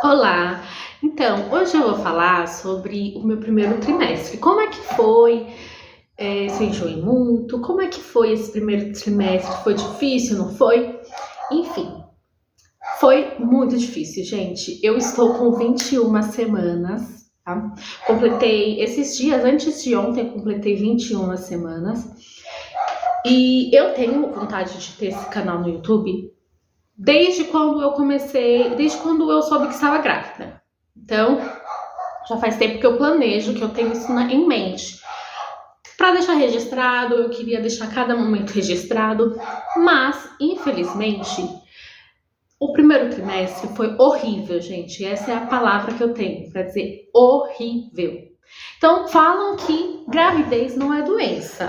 Olá! Então, hoje eu vou falar sobre o meu primeiro trimestre. Como é que foi? Se eu enjoei muito? Como é que foi esse primeiro trimestre? Foi difícil, não foi? Enfim, foi muito difícil, gente. Eu estou com 21 semanas, tá? Completei esses dias, antes de ontem, eu completei 21 semanas. E eu tenho vontade de ter esse canal no YouTube desde quando eu comecei, desde quando eu soube que estava grávida. Então, já faz tempo que eu planejo, que eu tenho isso em mente. Para deixar registrado, eu queria deixar cada momento registrado, mas, infelizmente, o primeiro trimestre foi horrível, gente. Essa é a palavra que eu tenho para dizer horrível. Então, falam que gravidez não é doença,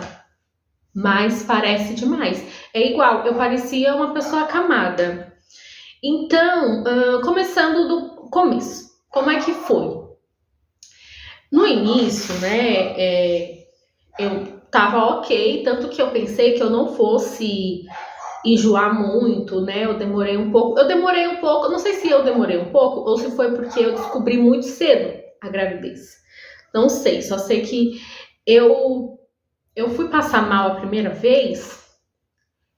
mas parece demais. É igual, eu parecia uma pessoa acamada. Então, começando do começo, como é que foi? No início, né, eu tava ok, tanto que eu pensei que eu não fosse enjoar muito, né, eu demorei um pouco, não sei se eu demorei um pouco ou se foi porque eu descobri muito cedo a gravidez. Não sei, só sei que eu fui passar mal a primeira vez,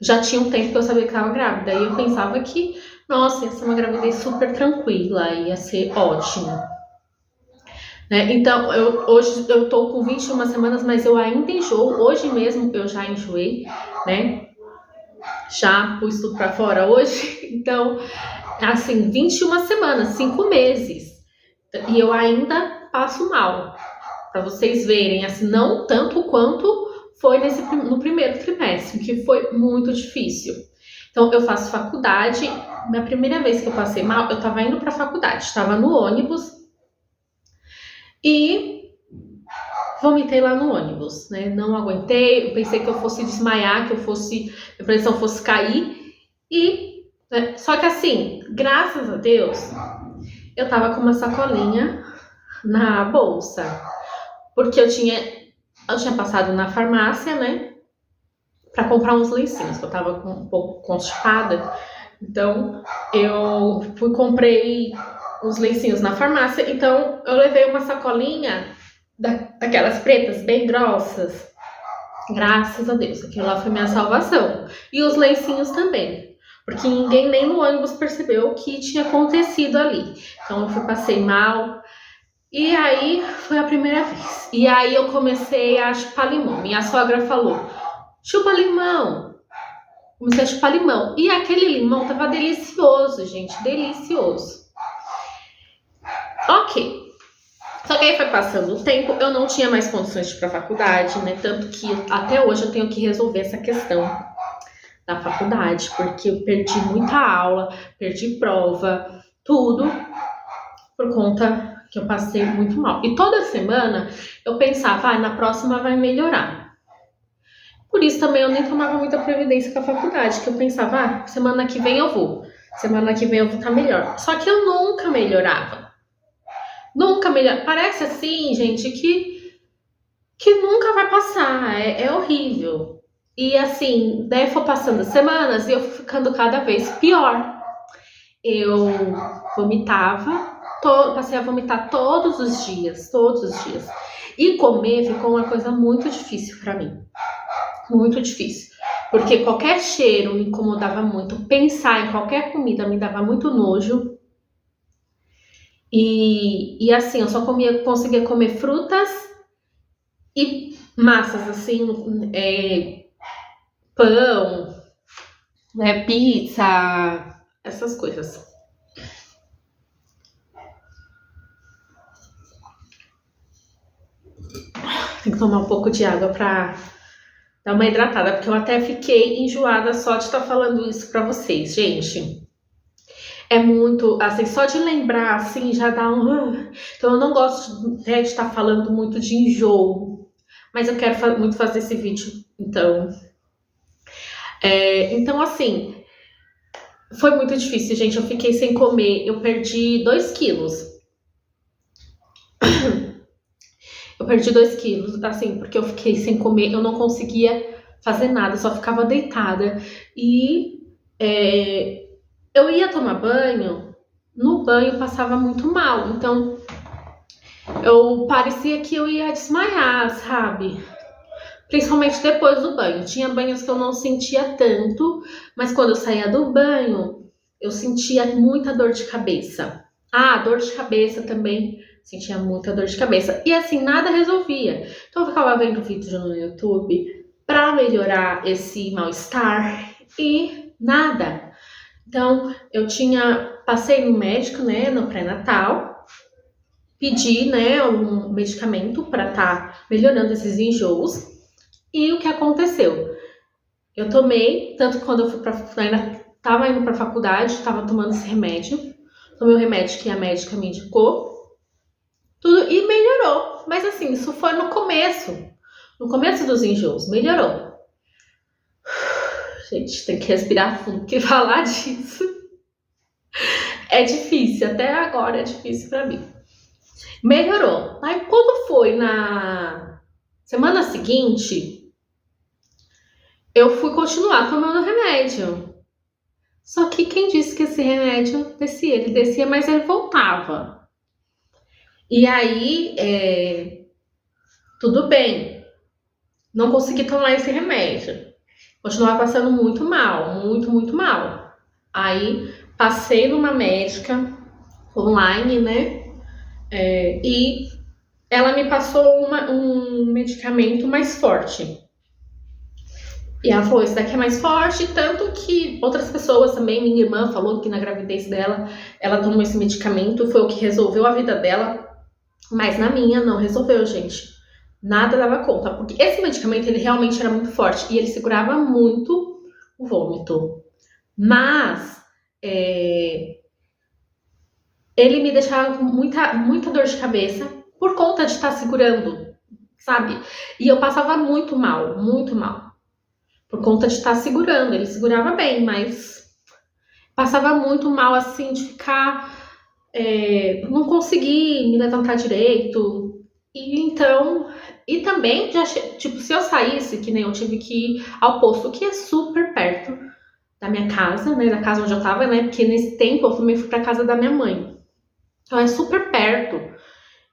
já tinha um tempo que eu sabia que estava grávida, e eu pensava que, nossa, ia ser uma gravidez super tranquila, ia ser ótimo. Né? Então, hoje eu tô com 21 semanas, mas eu ainda enjoo. Hoje mesmo eu já enjoei, né? Já pus tudo pra fora hoje. Então, assim, 21 semanas, 5 meses. E eu ainda passo mal. Pra vocês verem, assim, não tanto quanto foi no primeiro trimestre, que foi muito difícil. Então, eu faço faculdade. Na primeira vez que eu passei mal, eu tava indo pra faculdade. Tava no ônibus. E vomitei lá no ônibus, né? Não aguentei, eu pensei que eu fosse desmaiar, que a pressão fosse cair. Né? Só que assim, graças a Deus, eu tava com uma sacolinha na bolsa. Porque eu tinha passado na farmácia, né? Pra comprar uns lencinhos, que eu tava um pouco constipada. Então, eu comprei os lencinhos na farmácia, então eu levei uma sacolinha daquelas pretas bem grossas. Graças a Deus, aquilo lá foi minha salvação. E os lencinhos também, porque ninguém nem no ônibus percebeu o que tinha acontecido ali. Então eu passei mal, e aí foi a primeira vez. E aí eu comecei a chupar limão. Minha sogra falou, chupa limão. Comecei a chupar limão. E aquele limão tava delicioso, gente, delicioso. Ok. Só que aí foi passando o tempo, eu não tinha mais condições de ir pra faculdade, né? Tanto que até hoje eu tenho que resolver essa questão da faculdade, porque eu perdi muita aula, perdi prova, tudo por conta que eu passei muito mal. E toda semana eu pensava, na próxima vai melhorar. Por isso também eu nem tomava muita previdência com a faculdade, que eu pensava, semana que vem eu vou estar melhor. Só que eu nunca melhorava. Nunca melhor. Parece assim, gente, que nunca vai passar. É horrível. E assim, daí foi passando semanas e eu fui ficando cada vez pior. Eu vomitava, passei a vomitar todos os dias. E comer ficou uma coisa muito difícil pra mim. Muito difícil. Porque qualquer cheiro me incomodava muito. Pensar em qualquer comida me dava muito nojo. E assim, eu só conseguia comer frutas e massas, assim, pão, né, pizza, essas coisas. Tem que tomar um pouco de água pra dar uma hidratada, porque eu até fiquei enjoada só de estar falando isso pra vocês, gente. É muito, assim, só de lembrar, assim, já dá um... Então, eu não gosto de estar falando muito de enjoo, mas eu quero muito fazer esse vídeo, então... Então, assim, foi muito difícil, gente. Eu fiquei sem comer, eu perdi 2 quilos. Eu perdi 2 quilos, assim, porque eu fiquei sem comer, eu não conseguia fazer nada, só ficava deitada. E eu ia tomar banho, no banho passava muito mal. Então, eu parecia que eu ia desmaiar, sabe? Principalmente depois do banho. Tinha banhos que eu não sentia tanto, mas quando eu saía do banho, eu sentia muita dor de cabeça. Ah, dor de cabeça também. Sentia muita dor de cabeça. E assim, nada resolvia. Então eu ficava vendo vídeo no YouTube pra melhorar esse mal-estar e nada. Então eu passei no médico, né, no pré-natal, pedi, né, um medicamento pra estar melhorando esses enjoos. E o que aconteceu? Eu tomei, tanto que quando eu ainda tava indo pra faculdade, tava tomando esse remédio. Tomei o remédio que a médica me indicou. Tudo, e melhorou. Mas assim, isso foi no começo. No começo dos enjoos, melhorou. Gente, tem que respirar fundo, porque falar disso é difícil. Até agora é difícil pra mim. Melhorou. Aí quando foi na semana seguinte, eu fui continuar tomando remédio. Só que quem disse que esse remédio descia? Ele descia, mas ele voltava. E aí, tudo bem. Não consegui tomar esse remédio. Continuava passando muito mal, muito, muito mal. Aí, passei numa médica online, né? E ela me passou um medicamento mais forte. E ela falou, esse daqui é mais forte, tanto que outras pessoas também, minha irmã falou que na gravidez dela, ela tomou esse medicamento, foi o que resolveu a vida dela, mas na minha não resolveu, gente. Nada dava conta, porque esse medicamento, ele realmente era muito forte, e ele segurava muito o vômito. Mas, ele me deixava com muita, muita dor de cabeça, por conta de estar segurando, sabe? E eu passava muito mal, muito mal. Por conta de estar segurando, ele segurava bem, mas passava muito mal, assim, de ficar, não conseguir me levantar direito. E então, e também, tipo, se eu saísse, que nem eu tive que ir ao posto, que é super perto da minha casa, né, da casa onde eu tava, né, porque nesse tempo eu também fui pra casa da minha mãe. Então é super perto.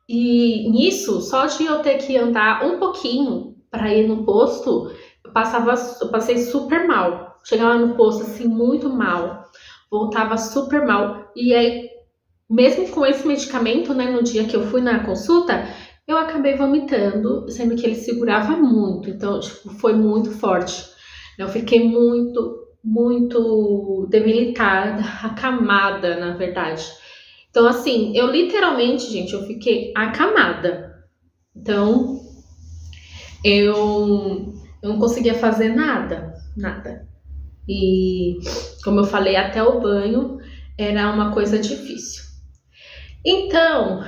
E nisso, só de eu ter que andar um pouquinho pra ir no posto, eu passei super mal. Chegava no posto assim, muito mal. Voltava super mal. E aí, mesmo com esse medicamento, né, no dia que eu fui na consulta, eu acabei vomitando, sendo que ele segurava muito. Então, tipo, foi muito forte. Eu fiquei muito, muito debilitada, acamada, na verdade. Então, assim, eu literalmente, gente, eu fiquei acamada. Então, eu não conseguia fazer nada, nada. E, como eu falei, até o banho era uma coisa difícil. Então,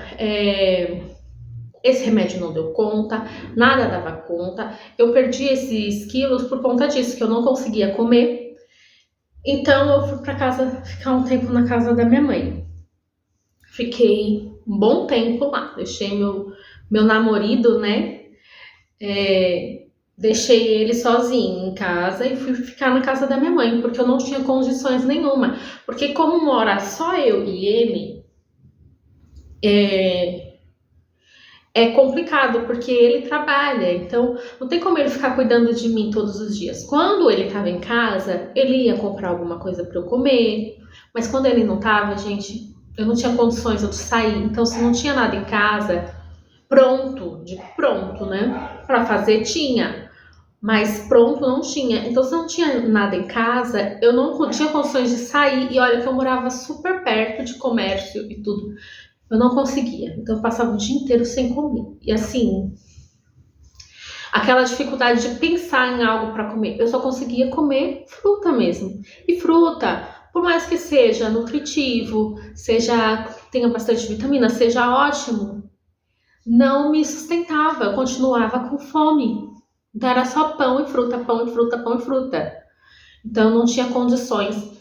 esse remédio não deu conta, nada dava conta. Eu perdi esses quilos por conta disso, que eu não conseguia comer. Então, eu fui pra casa, ficar um tempo na casa da minha mãe. Fiquei um bom tempo lá, deixei meu namorado, né? Deixei ele sozinho em casa e fui ficar na casa da minha mãe, porque eu não tinha condições nenhuma. Porque como mora só eu e ele, é complicado, porque ele trabalha, então não tem como ele ficar cuidando de mim todos os dias. Quando ele estava em casa, ele ia comprar alguma coisa para eu comer, mas quando ele não estava, gente, eu não tinha condições de sair, então se não tinha nada em casa, pronto, né, para fazer tinha, mas pronto não tinha. Então se não tinha nada em casa, eu não tinha condições de sair, e olha que eu morava super perto de comércio e tudo. Eu não conseguia, então eu passava o dia inteiro sem comer. E assim, aquela dificuldade de pensar em algo para comer, eu só conseguia comer fruta mesmo. E fruta, por mais que seja nutritivo, tenha bastante vitamina, seja ótimo, não me sustentava, eu continuava com fome. Então era só pão e fruta, pão e fruta, pão e fruta. Então eu não tinha condições.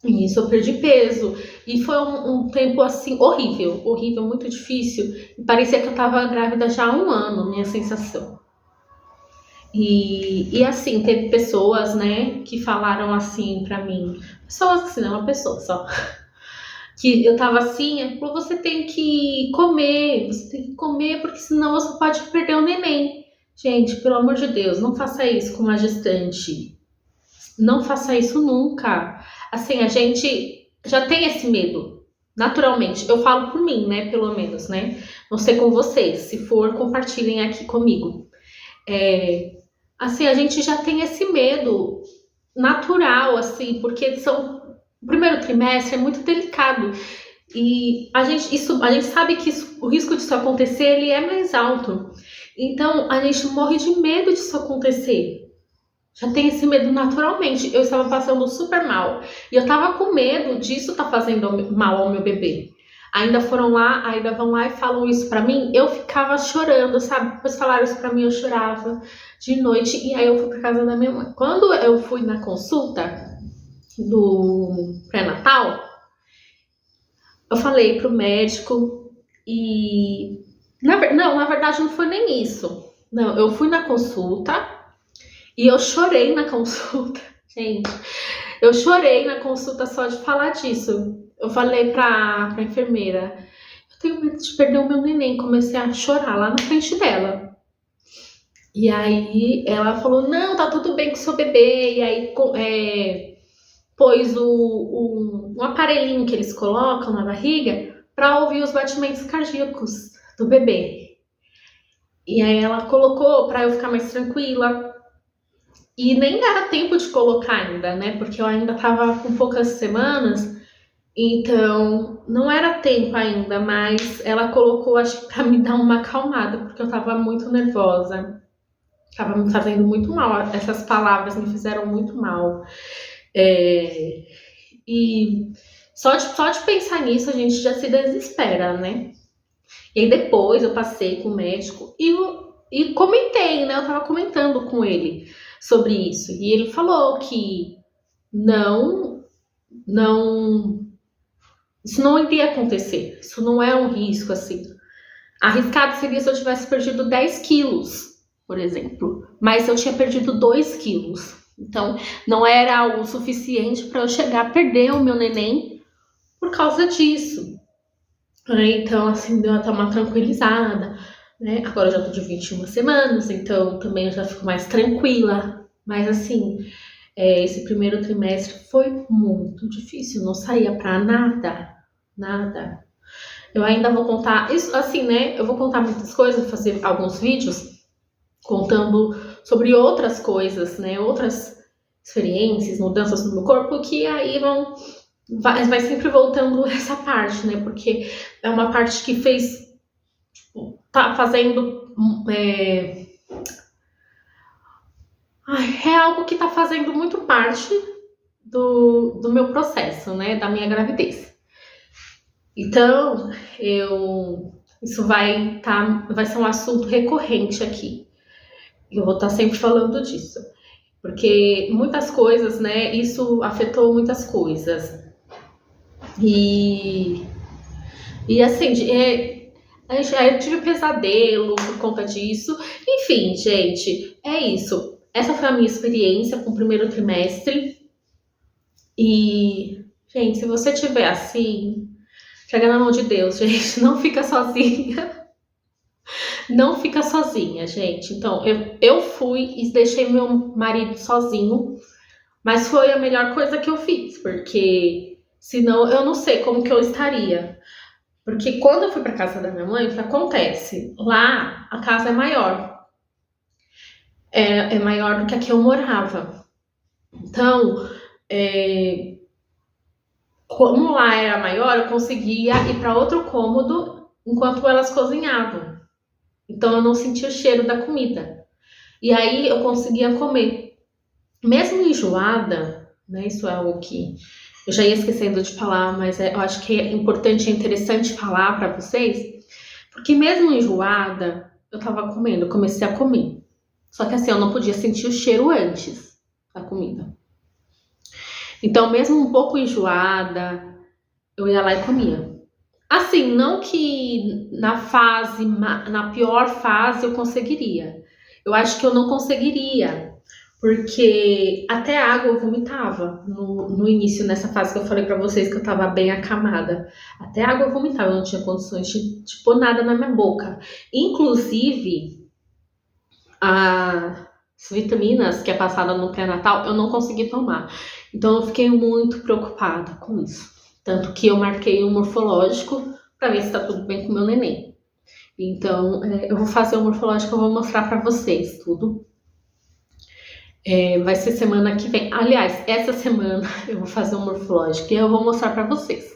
E isso eu perdi peso. E foi um tempo assim horrível, horrível, muito difícil. E parecia que eu tava grávida já há um ano, minha sensação. E assim, teve pessoas, né, que falaram assim pra mim. Pessoas assim, não é uma pessoa só. que eu tava assim, ele falou, você tem que comer, porque senão você pode perder o neném. Gente, pelo amor de Deus, não faça isso com uma gestante. Não faça isso nunca. Assim, a gente já tem esse medo, naturalmente. Eu falo por mim, né, pelo menos, né? Não sei com vocês, se for, compartilhem aqui comigo. Assim, a gente já tem esse medo natural, assim, porque o primeiro trimestre é muito delicado e a gente sabe que o risco disso acontecer ele é mais alto. Então a gente morre de medo disso acontecer. Já tem esse medo naturalmente. Eu estava passando super mal e eu estava com medo disso estar fazendo mal ao meu bebê. Ainda vão lá e falam isso pra mim. Eu ficava chorando, sabe? Depois falaram isso pra mim, eu chorava de noite. E aí eu fui pra casa da minha mãe. Quando eu fui na consulta do pré-natal, eu falei pro médico e... na verdade não foi nem isso. Não, eu fui na consulta e eu chorei na consulta. Gente, eu chorei na consulta só de falar disso. Eu falei pra enfermeira, eu tenho medo de perder o meu neném. Comecei a chorar lá na frente dela. E aí ela falou, não, tá tudo bem com o seu bebê. E aí pôs um aparelhinho que eles colocam na barriga para ouvir os batimentos cardíacos do bebê. E aí ela colocou para eu ficar mais tranquila. E nem dava tempo de colocar ainda, né? Porque eu ainda tava com poucas semanas, então não era tempo ainda, mas ela colocou, acho que pra me dar uma acalmada, porque eu tava muito nervosa. Tava me fazendo muito mal, essas palavras me fizeram muito mal. E só de pensar nisso a gente já se desespera, né? E aí depois eu passei com o médico e comentei, né? Eu tava comentando com ele sobre isso. E ele falou que isso não iria acontecer. Isso não é um risco, assim. Arriscado seria se eu tivesse perdido 10 quilos, por exemplo. Mas eu tinha perdido 2 quilos. Então, não era algo suficiente para eu chegar a perder o meu neném por causa disso. Então, assim, deu até uma tranquilizada, né? Agora eu já tô de 21 semanas, então também eu já fico mais tranquila. Mas, assim, esse primeiro trimestre foi muito difícil. Não saía pra nada. Eu ainda vou contar, isso assim, né? Eu vou contar muitas coisas, vou fazer alguns vídeos contando sobre outras coisas, né? Outras experiências, mudanças no meu corpo, que aí vai sempre voltando essa parte, né? Porque é uma parte que tá fazendo... é algo que tá fazendo muito parte do meu processo, né? Da minha gravidez. Então, isso vai ser um assunto recorrente aqui. Eu vou estar sempre falando disso. Porque muitas coisas, né? Isso afetou muitas coisas. E assim, eu tive pesadelo por conta disso. Enfim, gente, é isso. Essa foi a minha experiência com o primeiro trimestre. E, gente, se você tiver assim, entrega na mão de Deus, gente. Não fica sozinha. Não fica sozinha, gente. Então, eu fui e deixei meu marido sozinho. Mas foi a melhor coisa que eu fiz, porque senão eu não sei como que eu estaria. Porque quando eu fui para casa da minha mãe, o que acontece? Lá a casa é maior. É maior do que a que eu morava. Então, como lá era maior, eu conseguia ir para outro cômodo enquanto elas cozinhavam. Então eu não sentia o cheiro da comida. E aí eu conseguia comer. Mesmo enjoada, né? Isso é algo que eu já ia esquecendo de falar, mas eu acho que é importante e interessante falar para vocês, porque mesmo enjoada, eu tava comendo, eu comecei a comer. Só que assim, eu não podia sentir o cheiro antes da comida. Então, mesmo um pouco enjoada, eu ia lá e comia. Assim, não que na pior fase eu conseguiria. Eu acho que eu não conseguiria, porque até água eu vomitava no início, nessa fase que eu falei pra vocês que eu tava bem acamada. Até água eu vomitava, eu não tinha condições de pôr nada na minha boca. Inclusive, as vitaminas que é passada no pré-natal, eu não consegui tomar. Então eu fiquei muito preocupada com isso. Tanto que eu marquei um morfológico para ver se tá tudo bem com o meu neném. Então, eu vou fazer o morfológico, eu vou mostrar para vocês tudo. Vai ser semana que vem. Aliás, essa semana eu vou fazer um morfológico e eu vou mostrar para vocês.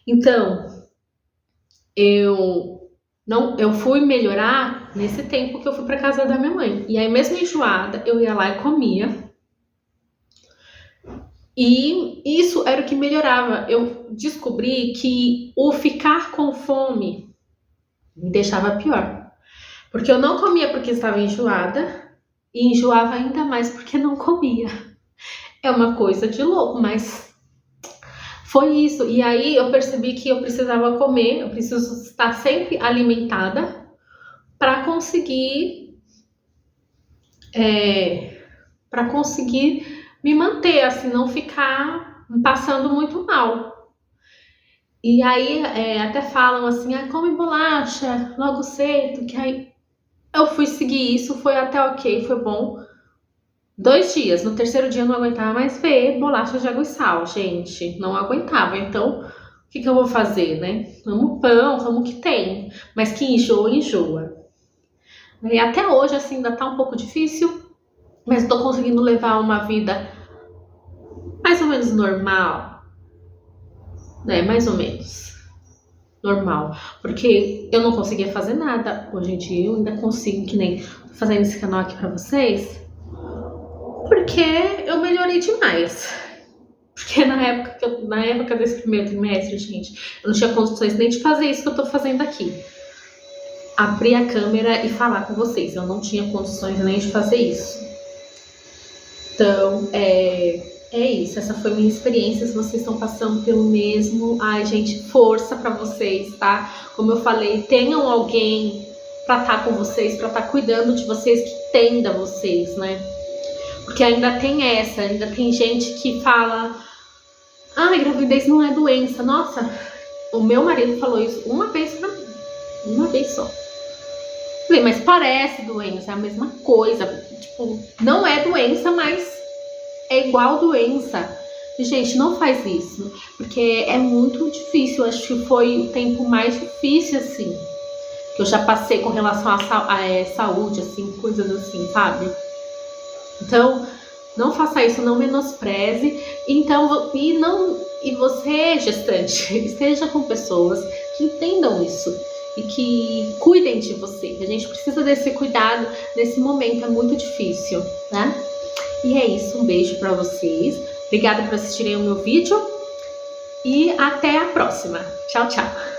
Então, eu fui melhorar nesse tempo que eu fui para casa da minha mãe. E aí, mesmo enjoada, eu ia lá e comia. E isso era o que melhorava. Eu descobri que o ficar com fome me deixava pior. Porque eu não comia porque estava enjoada e enjoava ainda mais porque não comia. É uma coisa de louco, mas foi isso. E aí eu percebi que eu precisava comer, eu preciso estar sempre alimentada para conseguir me manter, assim, não ficar passando muito mal. E aí até falam assim, come bolacha logo cedo, que aí eu fui seguir isso, foi até ok, foi bom. 2 dias, no terceiro dia eu não aguentava mais ver bolacha de água e sal, gente, não aguentava. Então, o que eu vou fazer, né? Amo pão, como que tem, mas que enjoa, enjoa. E até hoje, assim, ainda tá um pouco difícil, mas tô conseguindo levar uma vida mais ou menos normal, né? Mais ou menos normal, porque eu não conseguia fazer nada. Hoje em dia eu ainda consigo, que nem tô fazendo esse canal aqui pra vocês, porque eu melhorei demais. Porque na época desse primeiro trimestre, gente, eu não tinha condições nem de fazer isso que eu tô fazendo aqui. Abrir a câmera e falar com vocês. Eu não tinha condições nem de fazer isso. Então, é isso. Essa foi minha experiência. Se vocês estão passando pelo mesmo, ai, gente, força pra vocês, tá? Como eu falei, tenham alguém pra estar com vocês, pra estar cuidando de vocês, que entenda vocês, né? Porque ainda tem gente que fala, gravidez não é doença. Nossa, o meu marido falou isso uma vez pra mim. Uma vez só. Mas parece doença, é a mesma coisa. Tipo, não é doença, mas é igual doença. E, gente, não faz isso. Porque é muito difícil. Acho que foi o tempo mais difícil, assim, que eu já passei com relação à saúde, assim, coisas assim, sabe? Então, não faça isso, não menospreze. Então, e você, gestante, esteja com pessoas que entendam isso e que cuidem de você. A gente precisa desse cuidado nesse momento, é muito difícil, né? E é isso, um beijo pra vocês. Obrigada por assistirem o meu vídeo e até a próxima. Tchau, tchau!